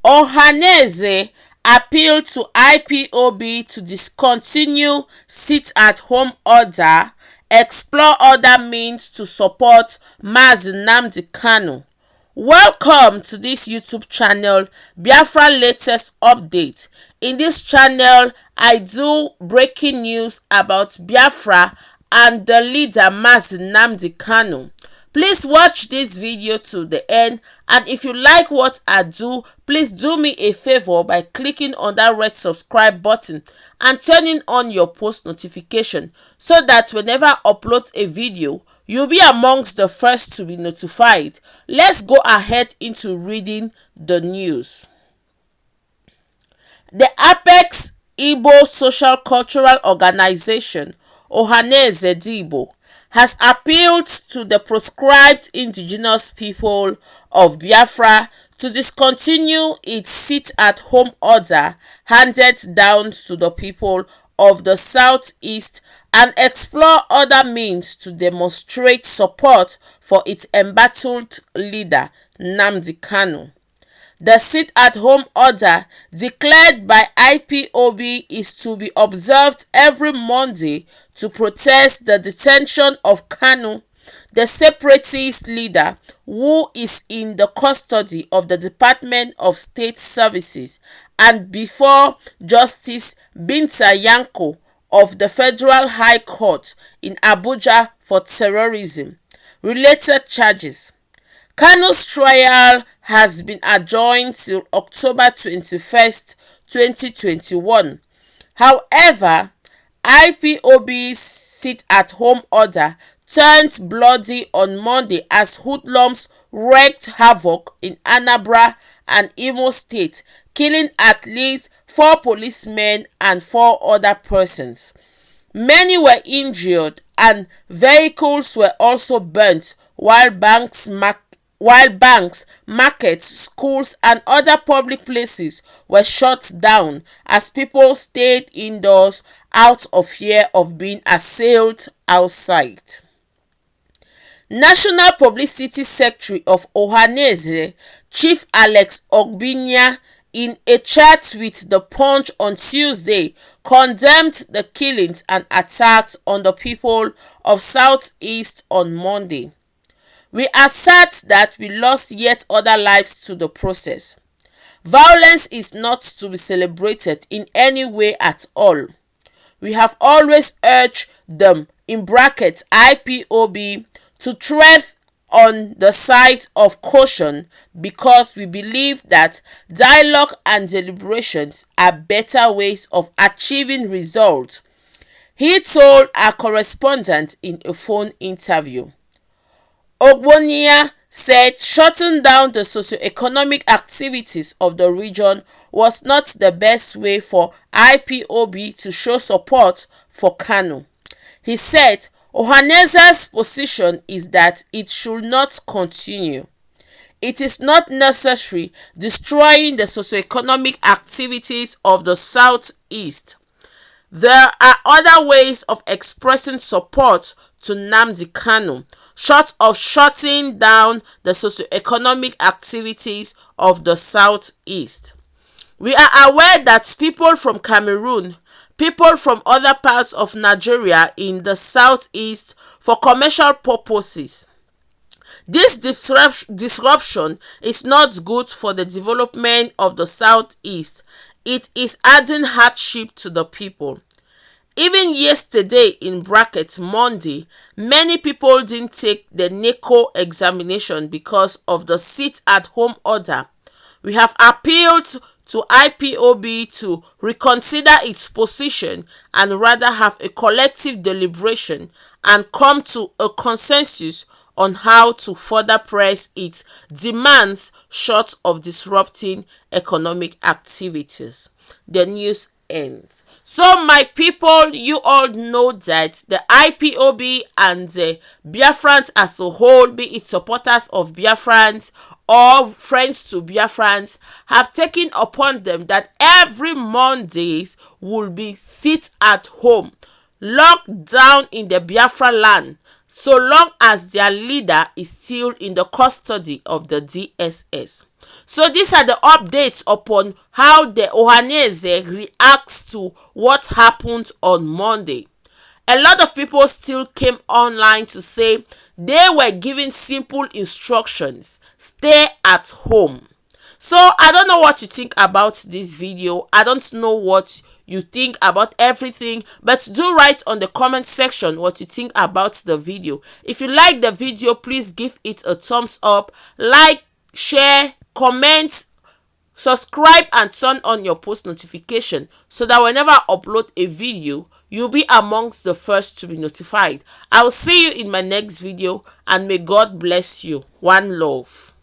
Ohanaeze appealed to IPOB to discontinue sit-at-home order, explore other means to support Nnamdi Kanu. Welcome to this YouTube channel, Biafra latest update. In this channel, I do breaking news about Biafra and the leader Nnamdi Kanu. Please watch this video to the end, and if you like what I do, please do me a favor by clicking on that red subscribe button and turning on your post notification so that whenever I upload a video, you'll be amongst the first to be notified. Let's go ahead into reading the news. The Apex Igbo Social Cultural Organization, Ohanaeze Igbo, has appealed to the proscribed indigenous people of Biafra to discontinue its sit-at-home order handed down to the people of the Southeast and explore other means to demonstrate support for its embattled leader, Nnamdi Kanu. The sit-at-home order declared by IPOB is to be observed every Monday to protest the detention of Kanu, the separatist leader who is in the custody of the Department of State Services, and before Justice Binta Yanko of the Federal High Court in Abuja for terrorism-related charges. Kanu's trial has been adjourned till October 21st, 2021. However, IPOB's sit-at-home order turned bloody on Monday as hoodlums wreaked havoc in Anambra and Imo State, killing at least 4 policemen and 4 other persons. Many were injured and vehicles were also burnt while banks, markets, schools and other public places were shut down as people stayed indoors out of fear of being assailed outside. National Publicity Secretary of Ohanaeze, Chief Alex Ogbinia, in a chat with The Punch on Tuesday, condemned the killings and attacks on the people of Southeast on Monday. We assert that we lost yet other lives to the process. Violence is not to be celebrated in any way at all. We have always urged them, in brackets IPOB, to tread on the side of caution because we believe that dialogue and deliberations are better ways of achieving results, he told our correspondent in a phone interview. Ogbonia said shutting down the socio-economic activities of the region was not the best way for IPOB to show support for Kanu. He said Ohanaeze's position is that it should not continue. It is not necessary destroying the socio-economic activities of the Southeast. There are other ways of expressing support to Nnamdi Kanu, short of shutting down the socio-economic activities of the Southeast. We are aware that people from Cameroon, people from other parts of Nigeria in the Southeast for commercial purposes. This disruption is not good for the development of the Southeast. It is adding hardship to the people. Even yesterday, in brackets Monday, many people didn't take the NECO examination because of the sit-at-home order. We have appealed to IPOB to reconsider its position and rather have a collective deliberation and come to a consensus on how to further press its demands short of disrupting economic activities. The news ends. So my people, you all know that the IPOB and the Biafrans as a whole, be it supporters of Biafrans or friends to Biafrans, have taken upon them that every Mondays will be sit at home, locked down in the Biafra land, so long as their leader is still in the custody of the DSS. So these are the updates upon how the Ohanaeze reacts to what happened on Monday. A lot of people still came online to say they were given simple instructions: stay at home. So I don't know what you think about this video. I don't know what you think about everything, but do write on the comment section what you think about the video. If you like the video, please give it a thumbs up, like, share, comment, subscribe and turn on your post notification so that whenever I upload a video, you'll be amongst the first to be notified. I will see you in my next video, and may God bless you. One love.